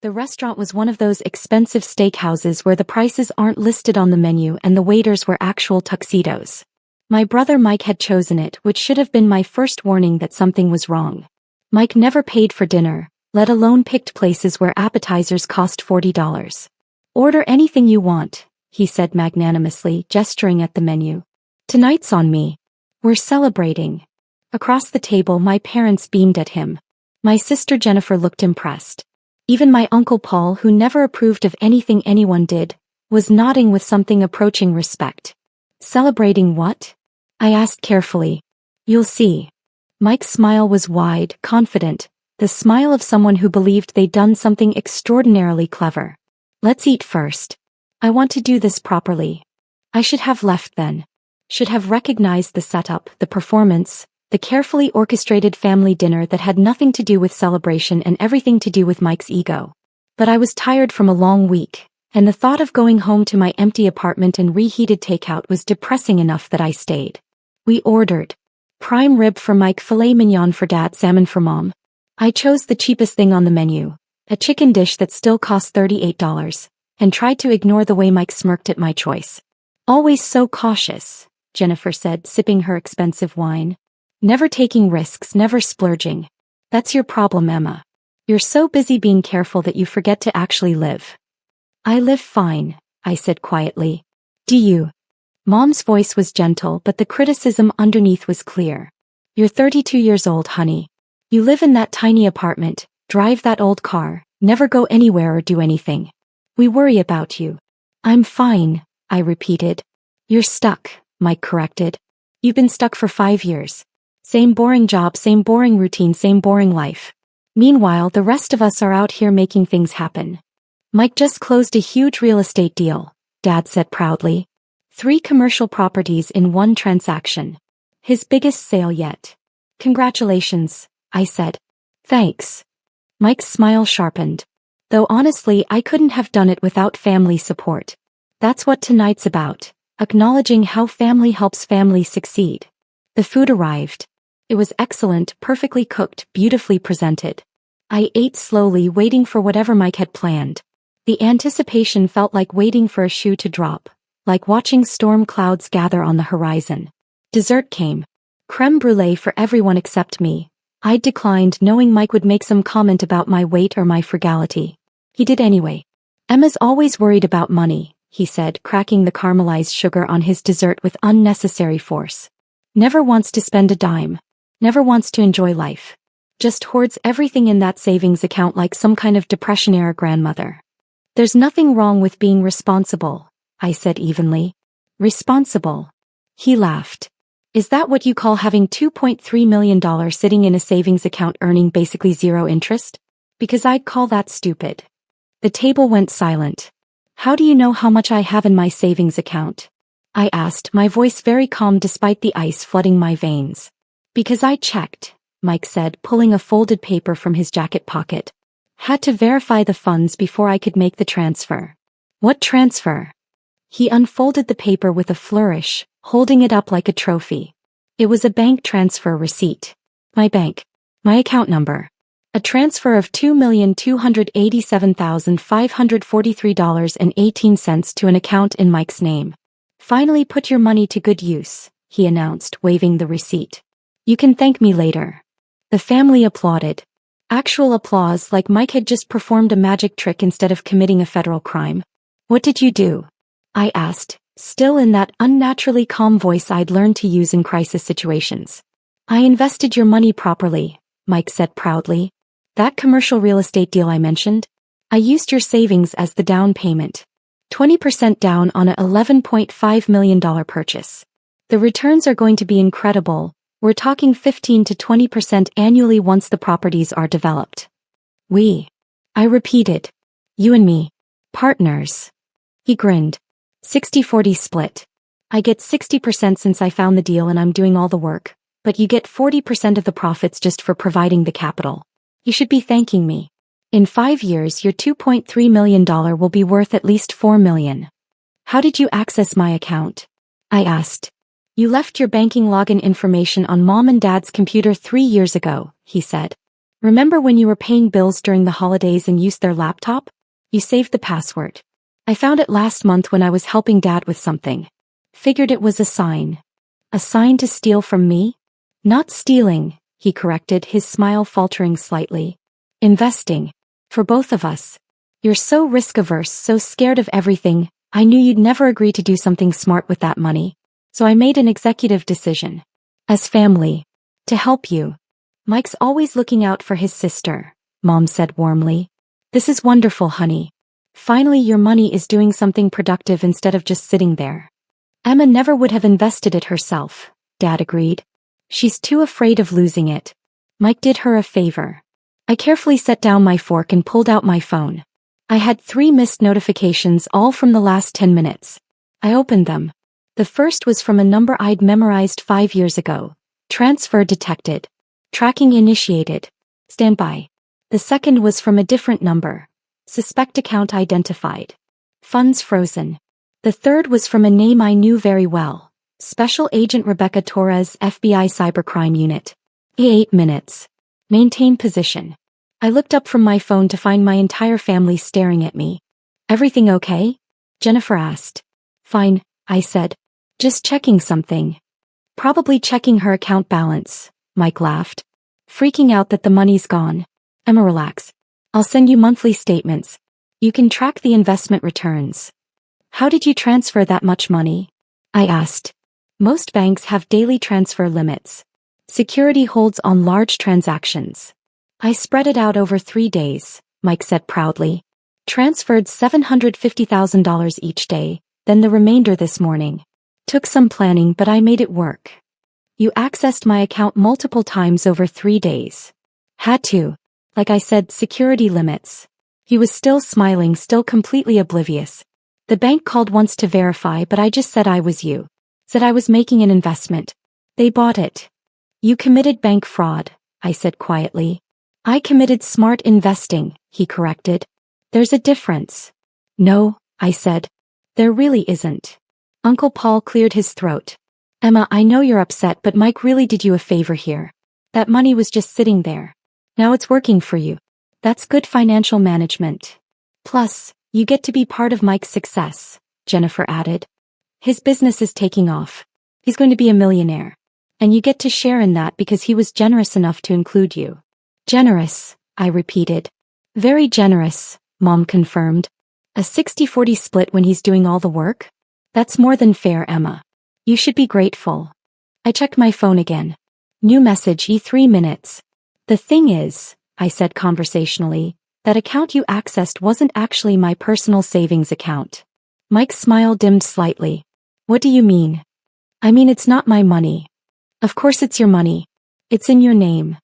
The restaurant was one of those expensive steakhouses where the prices aren't listed on the menu and the waiters wear actual tuxedos. My brother Mike had chosen it, which should have been my first warning that something was wrong. Mike never paid for dinner, let alone picked places where appetizers cost $40. "Order anything you want," he said magnanimously, gesturing at the menu. "Tonight's on me. We're celebrating." Across the table my parents beamed at him. My sister Jennifer looked impressed. Even my Uncle Paul, who never approved of anything anyone did, was nodding with something approaching respect. "Celebrating what?" I asked carefully. "You'll see." Mike's smile was wide, confident, the smile of someone who believed they'd done something extraordinarily clever. "Let's eat first. I want to do this properly." I should have left then. Should have recognized the setup, the performance, the carefully orchestrated family dinner that had nothing to do with celebration and everything to do with Mike's ego. But I was tired from a long week, and the thought of going home to my empty apartment and reheated takeout was depressing enough that I stayed. We ordered prime rib for Mike, filet mignon for Dad, salmon for Mom. I chose the cheapest thing on the menu, a chicken dish that still cost $38, and tried to ignore the way Mike smirked at my choice. "Always so cautious," Jennifer said, sipping her expensive wine. "Never taking risks, never splurging. That's your problem, Emma. You're so busy being careful that you forget to actually live." "I live fine," I said quietly. "Do you?" Mom's voice was gentle, but the criticism underneath was clear. "You're 32 years old, honey. You live in that tiny apartment, drive that old car, never go anywhere or do anything. We worry about you." "I'm fine," I repeated. "You're stuck," Mike corrected. "You've been stuck for 5 years. Same boring job, same boring routine, same boring life. Meanwhile, the rest of us are out here making things happen." "Mike just closed a huge real estate deal," Dad said proudly. 3 commercial properties in one transaction. His biggest sale yet. "Congratulations," I said. "Thanks." Mike's smile sharpened. "Though honestly, I couldn't have done it without family support. That's what tonight's about, acknowledging how family helps family succeed." The food arrived. It was excellent, perfectly cooked, beautifully presented. I ate slowly, waiting for whatever Mike had planned. The anticipation felt like waiting for a shoe to drop, like watching storm clouds gather on the horizon. Dessert came. Creme brulee for everyone except me. I declined, knowing Mike would make some comment about my weight or my frugality. He did anyway. "Emma's always worried about money," he said, cracking the caramelized sugar on his dessert with unnecessary force. "Never wants to spend a dime. Never wants to enjoy life. Just hoards everything in that savings account like some kind of Depression-era grandmother." "There's nothing wrong with being responsible," I said evenly. "Responsible?" He laughed. "Is that what you call having $2.3 million sitting in a savings account earning basically zero interest? Because I'd call that stupid." The table went silent. "How do you know how much I have in my savings account?" I asked, my voice very calm despite the ice flooding my veins. "Because I checked," Mike said, pulling a folded paper from his jacket pocket. "Had to verify the funds before I could make the transfer." "What transfer?" He unfolded the paper with a flourish, holding it up like a trophy. It was a bank transfer receipt. My bank. My account number. A transfer of $2,287,543.18 to an account in Mike's name. "Finally put your money to good use," he announced, waving the receipt. "You can thank me later." The family applauded. Actual applause, like Mike had just performed a magic trick instead of committing a federal crime. "What did you do?" I asked, still in that unnaturally calm voice I'd learned to use in crisis situations. "I invested your money properly," Mike said proudly. "That commercial real estate deal I mentioned? I used your savings as the down payment. 20% down on a $11.5 million purchase. The returns are going to be incredible. We're talking 15 to 20% annually once the properties are developed." "We?" I repeated. "You and me. Partners." He grinned. 60-40 split. I get 60% since I found the deal and I'm doing all the work, but you get 40% of the profits just for providing the capital. You should be thanking me. In 5 years your $2.3 million will be worth at least $4 million. How did you access my account?" I asked. "You left your banking login information on Mom and Dad's computer 3 years ago," he said. Remember when you were paying bills during the holidays and used their laptop? You saved the password. I found it last month when I was helping Dad with something. Figured it was a sign. A sign to steal from me? Not stealing, he corrected, his smile faltering slightly. Investing. For both of us. You're so risk-averse, so scared of everything. I knew you'd never agree to do something smart with that money. So I made an executive decision. As family. To help you. Mike's always looking out for his sister, Mom said warmly. This is wonderful, honey. Finally your money is doing something productive instead of just sitting there. Emma never would have invested it herself, Dad agreed. She's too afraid of losing it. Mike did her a favor. I carefully set down my fork and pulled out my phone. I had 3 missed notifications, all from the last 10 minutes. I opened them. The first was from a number I'd memorized 5 years ago. Transfer detected. Tracking initiated. Stand by. The second was from a different number. Suspect account identified. Funds frozen. The third was from a name I knew very well. Special Agent Rebecca Torres, FBI Cybercrime Unit. 8 minutes. Maintain position. I looked up from my phone to find my entire family staring at me. Everything okay? Jennifer asked. Fine, I said. Just checking something. Probably checking her account balance, Mike laughed. Freaking out that the money's gone. Emma, relax. I'll send you monthly statements. You can track the investment returns. How did you transfer that much money? I asked. Most banks have daily transfer limits. Security holds on large transactions. I spread it out over 3 days, Mike said proudly. Transferred $750,000 each day, then the remainder this morning. Took some planning, but I made it work. You accessed my account multiple times over 3 days. Had to. Like I said, security limits. He was still smiling, still completely oblivious. The bank called once to verify, but I just said I was you. Said I was making an investment. They bought it. You committed bank fraud, I said quietly. I committed smart investing, he corrected. There's a difference. No, I said. There really isn't. Uncle Paul cleared his throat. Emma, I know you're upset, but Mike really did you a favor here. That money was just sitting there. Now it's working for you. That's good financial management. Plus, you get to be part of Mike's success, Jennifer added. His business is taking off. He's going to be a millionaire. And you get to share in that because he was generous enough to include you. Generous, I repeated. Very generous, Mom confirmed. A 60-40 split when he's doing all the work? That's more than fair, Emma. You should be grateful. I checked my phone again. New message, 3 minutes. The thing is, I said conversationally, that account you accessed wasn't actually my personal savings account. Mike's smile dimmed slightly. What do you mean? I mean it's not my money. Of course it's your money. It's in your name.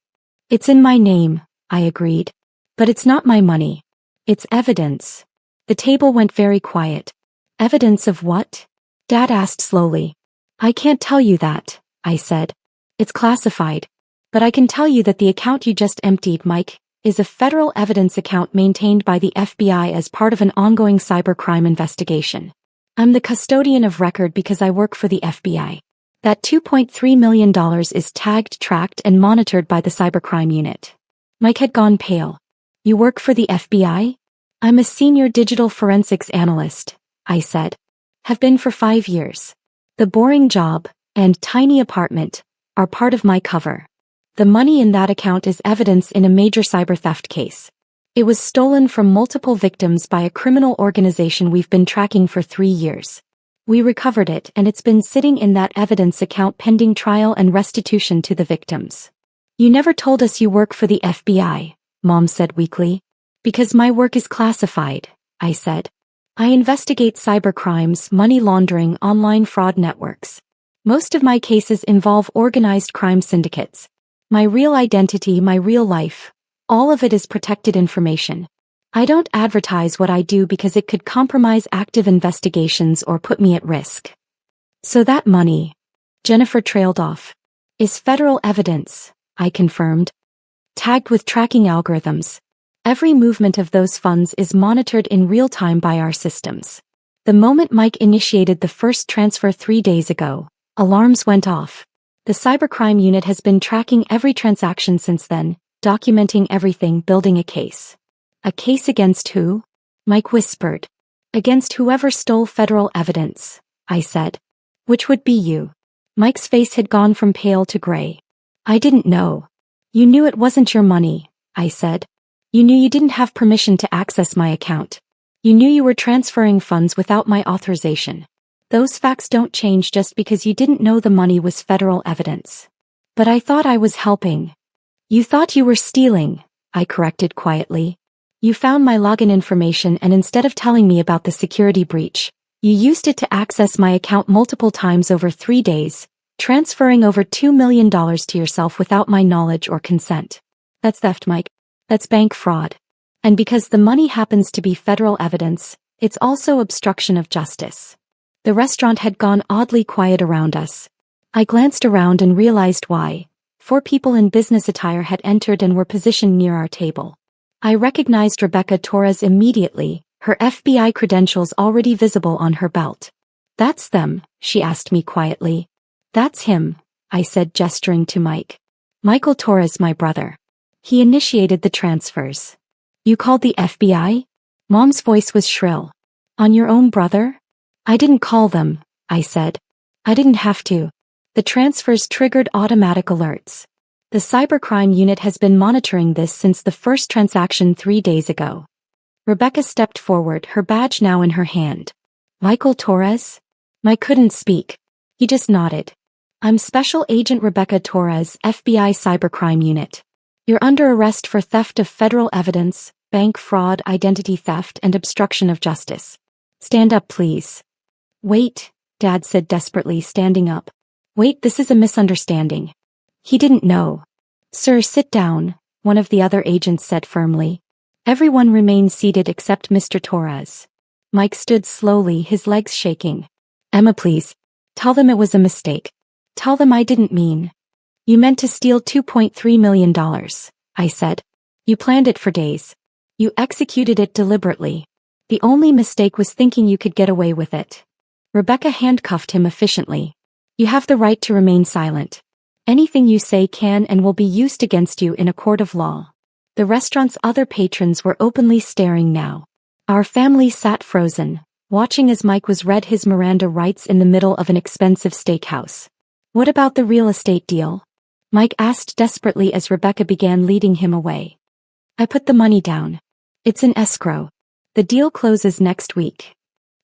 It's in my name, I agreed. But it's not my money. It's evidence. The table went very quiet. Evidence of what? Dad asked slowly. I can't tell you that, I said. It's classified. But I can tell you that the account you just emptied, Mike, is a federal evidence account maintained by the FBI as part of an ongoing cybercrime investigation. I'm the custodian of record because I work for the FBI. That $2.3 million is tagged, tracked, and monitored by the cybercrime unit. Mike had gone pale. You work for the FBI? I'm a senior digital forensics analyst, I said. Have been for 5 years. The boring job, and tiny apartment, are part of my cover. The money in that account is evidence in a major cyber theft case. It was stolen from multiple victims by a criminal organization we've been tracking for 3 years. We recovered it and it's been sitting in that evidence account pending trial and restitution to the victims. You never told us you work for the FBI, Mom said weakly. Because my work is classified, I said. I investigate cybercrimes, money laundering, online fraud networks. Most of my cases involve organized crime syndicates. My real identity, my real life, all of it is protected information. I don't advertise what I do because it could compromise active investigations or put me at risk. So that money, Jennifer trailed off, is federal evidence, I confirmed. Tagged with tracking algorithms. Every movement of those funds is monitored in real time by our systems. The moment Mike initiated the first transfer 3 days ago, alarms went off. The cybercrime unit has been tracking every transaction since then, documenting everything, building a case. A case against who? Mike whispered. Against whoever stole federal evidence, I said. Which would be you. Mike's face had gone from pale to gray. I didn't know. You knew it wasn't your money, I said. You knew you didn't have permission to access my account. You knew you were transferring funds without my authorization. Those facts don't change just because you didn't know the money was federal evidence. But I thought I was helping. You thought you were stealing, I corrected quietly. You found my login information and instead of telling me about the security breach, you used it to access my account multiple times over 3 days, transferring over $2 million to yourself without my knowledge or consent. That's theft, Mike. That's bank fraud. And because the money happens to be federal evidence, it's also obstruction of justice. The restaurant had gone oddly quiet around us. I glanced around and realized why. 4 people in business attire had entered and were positioned near our table. I recognized Rebecca Torres immediately, her FBI credentials already visible on her belt. That's them, she asked me quietly. That's him, I said, gesturing to Mike. Michael Torres, my brother. He initiated the transfers. You called the FBI? Mom's voice was shrill. On your own brother? I didn't call them, I said. I didn't have to. The transfers triggered automatic alerts. The cybercrime unit has been monitoring this since the first transaction 3 days ago. Rebecca stepped forward, her badge now in her hand. Michael Torres? Mike couldn't speak. He just nodded. I'm Special Agent Rebecca Torres, FBI Cybercrime Unit. You're under arrest for theft of federal evidence, bank fraud, identity theft, and obstruction of justice. Stand up, please. Wait, Dad said desperately, standing up. Wait, this is a misunderstanding. He didn't know. Sir, sit down, one of the other agents said firmly. Everyone remained seated except Mr. Torres. Mike stood slowly, his legs shaking. Emma, please. Tell them it was a mistake. Tell them I didn't mean. You meant to steal $2.3 million, I said. You planned it for days. You executed it deliberately. The only mistake was thinking you could get away with it. Rebecca handcuffed him efficiently. You have the right to remain silent. Anything you say can and will be used against you in a court of law. The restaurant's other patrons were openly staring now. Our family sat frozen, watching as Mike was read his Miranda rights in the middle of an expensive steakhouse. What about the real estate deal? Mike asked desperately as Rebecca began leading him away. I put the money down. It's in escrow. The deal closes next week.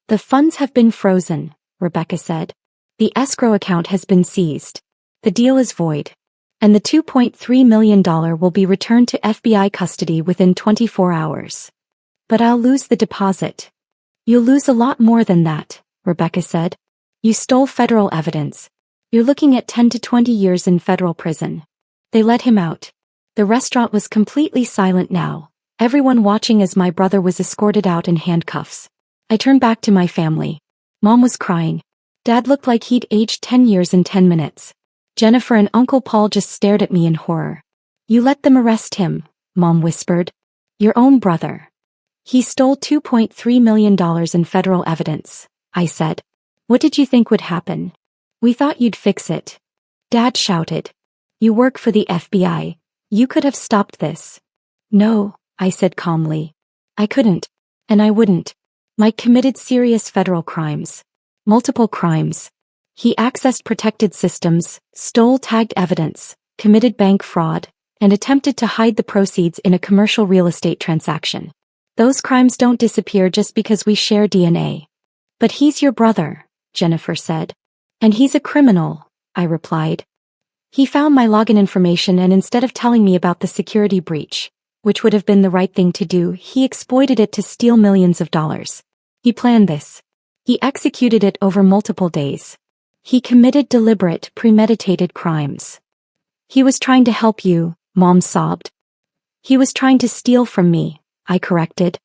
The funds have been frozen, Rebecca said. The escrow account has been seized. The deal is void. And the $2.3 million will be returned to FBI custody within 24 hours. But I'll lose the deposit. You'll lose a lot more than that, Rebecca said. You stole federal evidence. You're looking at 10 to 20 years in federal prison. They let him out. The restaurant was completely silent now, everyone watching as my brother was escorted out in handcuffs. I turned back to my family. Mom was crying. Dad looked like he'd aged 10 years in 10 minutes. Jennifer and Uncle Paul just stared at me in horror. You let them arrest him, Mom whispered. Your own brother. He stole $2.3 million in federal evidence, I said. What did you think would happen? We thought you'd fix it. Dad shouted. You work for the FBI. You could have stopped this. No, I said calmly. I couldn't. And I wouldn't. Mike committed serious federal crimes. Multiple crimes. He accessed protected systems, stole tagged evidence, committed bank fraud, and attempted to hide the proceeds in a commercial real estate transaction. Those crimes don't disappear just because we share DNA. But he's your brother, Jennifer said. And he's a criminal, I replied. He found my login information and instead of telling me about the security breach, which would have been the right thing to do, he exploited it to steal millions of dollars. He planned this. He executed it over multiple days. He committed deliberate, premeditated crimes. He was trying to help you, Mom sobbed. He was trying to steal from me, I corrected.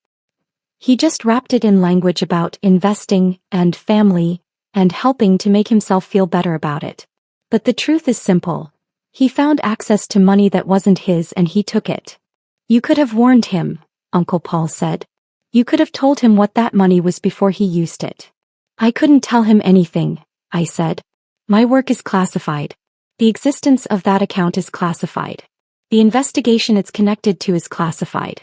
He just wrapped it in language about investing and family and helping to make himself feel better about it. But the truth is simple. He found access to money that wasn't his and he took it. You could have warned him, Uncle Paul said. You could have told him what that money was before he used it. I couldn't tell him anything, I said. My work is classified. The existence of that account is classified. The investigation it's connected to is classified.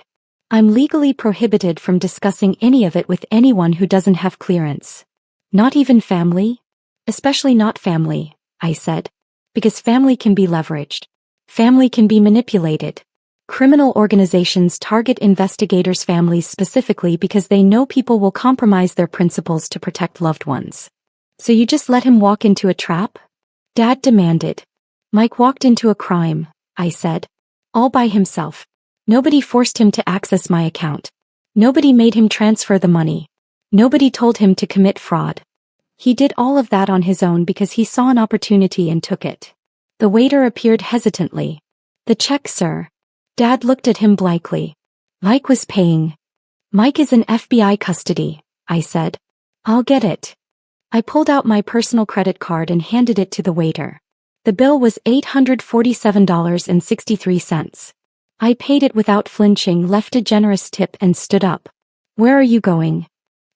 I'm legally prohibited from discussing any of it with anyone who doesn't have clearance. Not even family? Especially not family, I said. Because family can be leveraged. Family can be manipulated. Criminal organizations target investigators' families specifically because they know people will compromise their principles to protect loved ones. So you just let him walk into a trap? Dad demanded. Mike walked into a crime, I said. All by himself. Nobody forced him to access my account. Nobody made him transfer the money. Nobody told him to commit fraud. He did all of that on his own because he saw an opportunity and took it. The waiter appeared hesitantly. The check, sir. Dad looked at him blankly. Mike was paying. Mike is in FBI custody, I said. I'll get it. I pulled out my personal credit card and handed it to the waiter. The bill was $847.63. I paid it without flinching, left a generous tip, and stood up. Where are you going?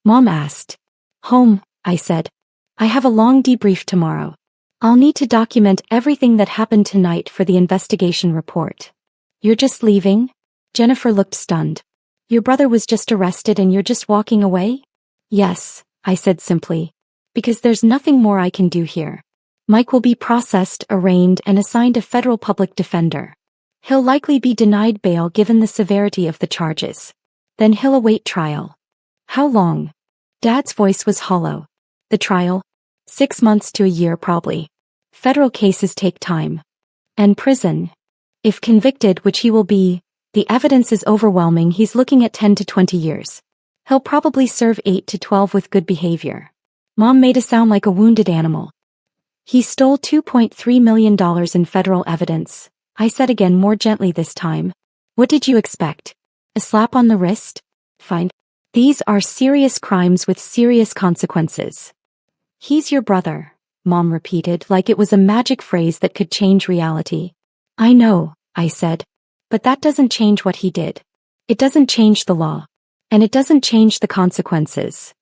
Mom asked. Home, I said. I have a long debrief tomorrow. I'll need to document everything that happened tonight for the investigation report. You're just leaving? Jennifer looked stunned. Your brother was just arrested and you're just walking away? Yes, I said simply. Because there's nothing more I can do here. Mike will be processed, arraigned, and assigned a federal public defender. He'll likely be denied bail given the severity of the charges. Then he'll await trial. How long? Dad's voice was hollow. The trial? 6 months to a year probably. Federal cases take time. And prison. If convicted, which he will be, the evidence is overwhelming, he's looking at 10 to 20 years. He'll probably serve 8 to 12 with good behavior. Mom made a sound like a wounded animal. He stole $2.3 million in federal evidence, I said again more gently this time. What did you expect? A slap on the wrist? Fine. These are serious crimes with serious consequences. He's your brother, Mom repeated like it was a magic phrase that could change reality. I know, I said. But that doesn't change what he did. It doesn't change the law. And it doesn't change the consequences.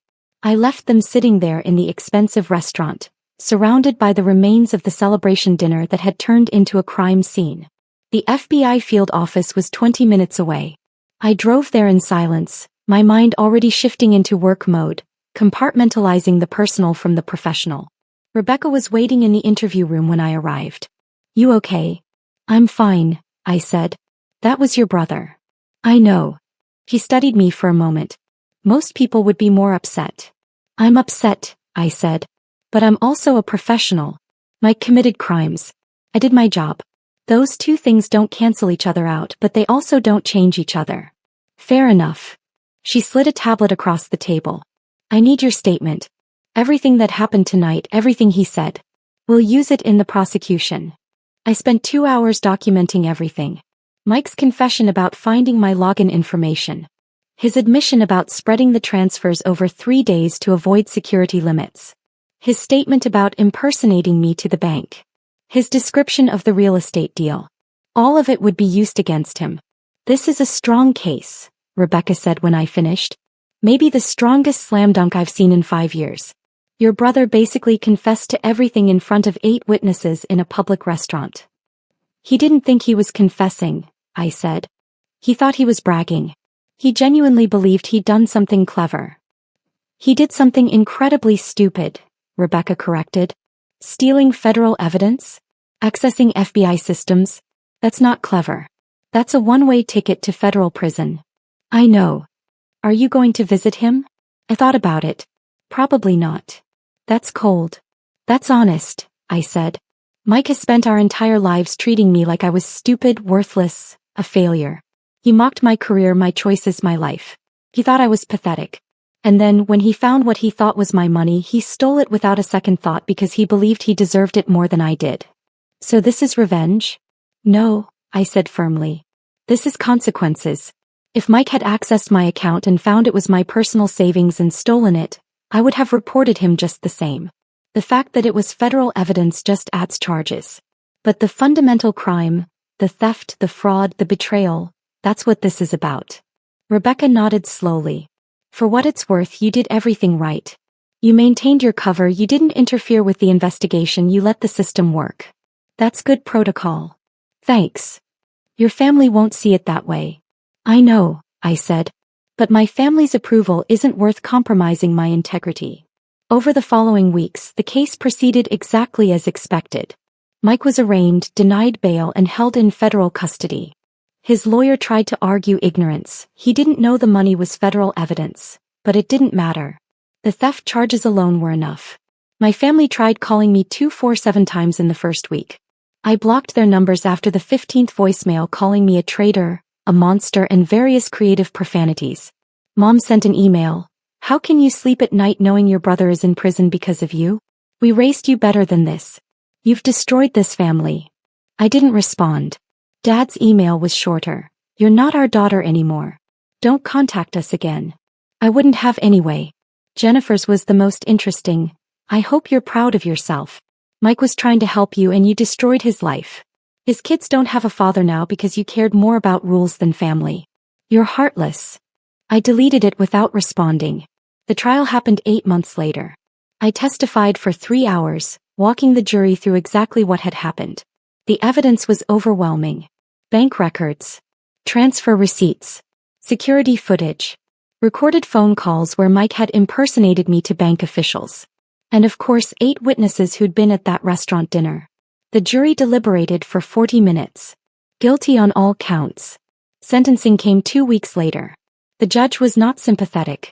I left them sitting there in the expensive restaurant, surrounded by the remains of the celebration dinner that had turned into a crime scene. The FBI field office was 20 minutes away. I drove there in silence, my mind already shifting into work mode, compartmentalizing the personal from the professional. Rebecca was waiting in the interview room when I arrived. You okay? I'm fine, I said. That was your brother. I know. He studied me for a moment. Most people would be more upset. I'm upset, I said. But I'm also a professional. Mike committed crimes. I did my job. Those two things don't cancel each other out, but they also don't change each other. Fair enough. She slid a tablet across the table. I need your statement. Everything that happened tonight, everything he said. We'll use it in the prosecution. I spent 2 hours documenting everything. Mike's confession about finding my login information. His admission about spreading the transfers over 3 days to avoid security limits. His statement about impersonating me to the bank. His description of the real estate deal. All of it would be used against him. This is a strong case, Rebecca said when I finished. Maybe the strongest slam dunk I've seen in 5 years. Your brother basically confessed to everything in front of 8 witnesses in a public restaurant. He didn't think he was confessing, I said. He thought he was bragging. He genuinely believed he'd done something clever. He did something incredibly stupid, Rebecca corrected. Stealing federal evidence? Accessing FBI systems? That's not clever. That's a one-way ticket to federal prison. I know. Are you going to visit him? I thought about it. Probably not. That's cold. That's honest, I said. Mike has spent our entire lives treating me like I was stupid, worthless, a failure. He mocked my career, my choices, my life. He thought I was pathetic. And then, when he found what he thought was my money, he stole it without a second thought because he believed he deserved it more than I did. So this is revenge? No, I said firmly. This is consequences. If Mike had accessed my account and found it was my personal savings and stolen it, I would have reported him just the same. The fact that it was federal evidence just adds charges. But the fundamental crime, the theft, the fraud, the betrayal, that's what this is about. Rebecca nodded slowly. For what it's worth, you did everything right. You maintained your cover, you didn't interfere with the investigation, you let the system work. That's good protocol. Thanks. Your family won't see it that way. I know, I said. But my family's approval isn't worth compromising my integrity. Over the following weeks, the case proceeded exactly as expected. Mike was arraigned, denied bail, and held in federal custody. His lawyer tried to argue ignorance. He didn't know the money was federal evidence. But it didn't matter. The theft charges alone were enough. My family tried calling me 247 times in the first week. I blocked their numbers after the 15th voicemail calling me a traitor, a monster, and various creative profanities. Mom sent an email. How can you sleep at night knowing your brother is in prison because of you? We raised you better than this. You've destroyed this family. I didn't respond. Dad's email was shorter. You're not our daughter anymore. Don't contact us again. I wouldn't have anyway. Jennifer's was the most interesting. I hope you're proud of yourself. Mike was trying to help you and you destroyed his life. His kids don't have a father now because you cared more about rules than family. You're heartless. I deleted it without responding. The trial happened 8 months later. I testified for 3 hours, walking the jury through exactly what had happened. The evidence was overwhelming. Bank records, transfer receipts, security footage, recorded phone calls where Mike had impersonated me to bank officials. And of course 8 witnesses who'd been at that restaurant dinner. The jury deliberated for 40 minutes. Guilty on all counts. Sentencing came 2 weeks later. The judge was not sympathetic.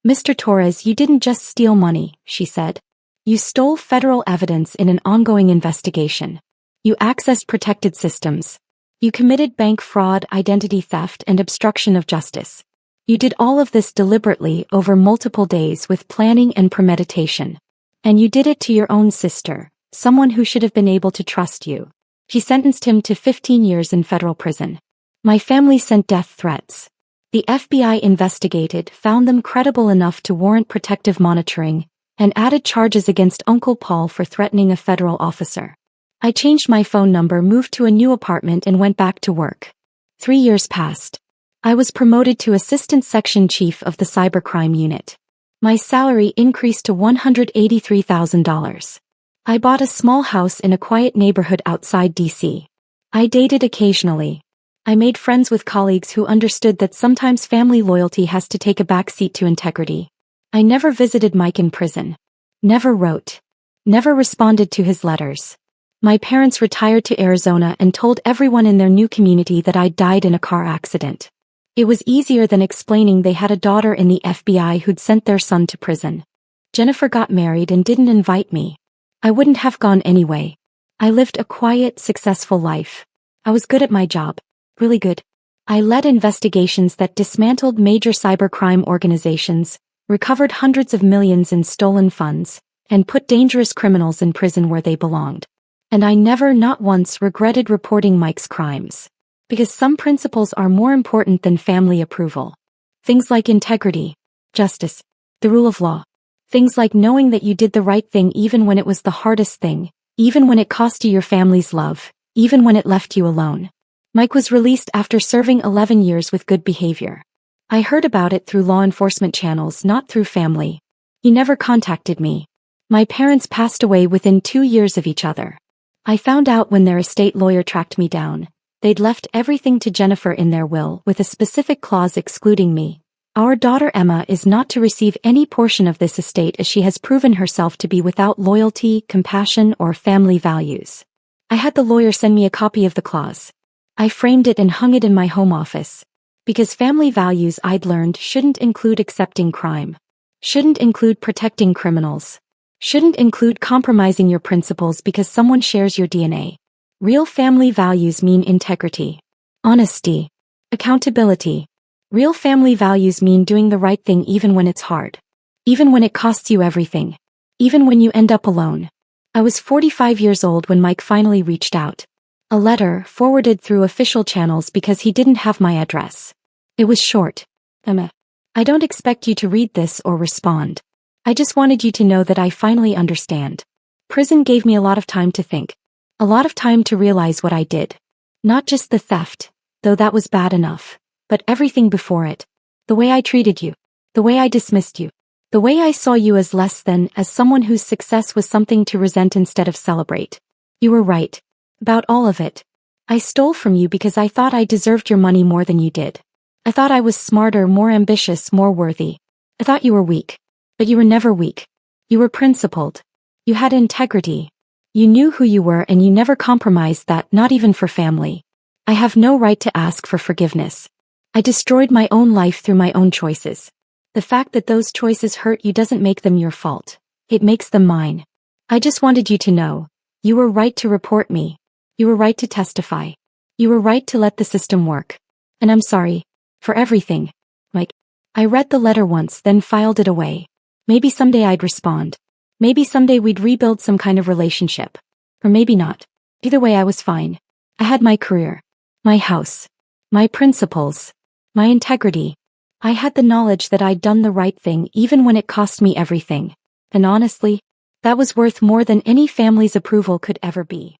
Mr. Torres, you didn't just steal money, she said. You stole federal evidence in an ongoing investigation. You accessed protected systems. You committed bank fraud, identity theft, and obstruction of justice. You did all of this deliberately over multiple days with planning and premeditation. And you did it to your own sister, someone who should have been able to trust you. She sentenced him to 15 years in federal prison. My family sent death threats. The FBI investigated, found them credible enough to warrant protective monitoring, and added charges against Uncle Paul for threatening a federal officer. I changed my phone number, moved to a new apartment, and went back to work. 3 years passed. I was promoted to Assistant Section Chief of the Cybercrime Unit. My salary increased to $183,000. I bought a small house in a quiet neighborhood outside D.C. I dated occasionally. I made friends with colleagues who understood that sometimes family loyalty has to take a backseat to integrity. I never visited Mike in prison. Never wrote. Never responded to his letters. My parents retired to Arizona and told everyone in their new community that I died in a car accident. It was easier than explaining they had a daughter in the FBI who'd sent their son to prison. Jennifer got married and didn't invite me. I wouldn't have gone anyway. I lived a quiet, successful life. I was good at my job. Really good. I led investigations that dismantled major cybercrime organizations, recovered hundreds of millions in stolen funds, and put dangerous criminals in prison where they belonged. And I never, not once, regretted reporting Mike's crimes. Because some principles are more important than family approval. Things like integrity, justice, the rule of law. Things like knowing that you did the right thing even when it was the hardest thing, even when it cost you your family's love, even when it left you alone. Mike was released after serving 11 years with good behavior. I heard about it through law enforcement channels, not through family. He never contacted me. My parents passed away within 2 years of each other. I found out when their estate lawyer tracked me down. They'd left everything to Jennifer in their will with a specific clause excluding me. Our daughter Emma is not to receive any portion of this estate as she has proven herself to be without loyalty, compassion, or family values. I had the lawyer send me a copy of the clause. I framed it and hung it in my home office. Because family values I'd learned shouldn't include accepting crime. Shouldn't include protecting criminals. Shouldn't include compromising your principles because someone shares your DNA. Real family values mean integrity, honesty, accountability. Real family values mean doing the right thing even when it's hard. Even when it costs you everything. Even when you end up alone. I was 45 years old when Mike finally reached out. A letter forwarded through official channels because he didn't have my address. It was short. Emma, I don't expect you to read this or respond. I just wanted you to know that I finally understand. Prison gave me a lot of time to think. A lot of time to realize what I did. Not just the theft, though that was bad enough, but everything before it. The way I treated you. The way I dismissed you. The way I saw you as less than, as someone whose success was something to resent instead of celebrate. You were right. About all of it. I stole from you because I thought I deserved your money more than you did. I thought I was smarter, more ambitious, more worthy. I thought you were weak. But you were never weak. You were principled. You had integrity. You knew who you were and you never compromised that, not even for family. I have no right to ask for forgiveness. I destroyed my own life through my own choices. The fact that those choices hurt you doesn't make them your fault. It makes them mine. I just wanted you to know. You were right to report me. You were right to testify. You were right to let the system work. And I'm sorry. For everything. Mike. I read the letter once, then filed it away. Maybe someday I'd respond. Maybe someday we'd rebuild some kind of relationship. Or maybe not. Either way, I was fine. I had my career. My house. My principles. My integrity. I had the knowledge that I'd done the right thing even when it cost me everything. And honestly, that was worth more than any family's approval could ever be.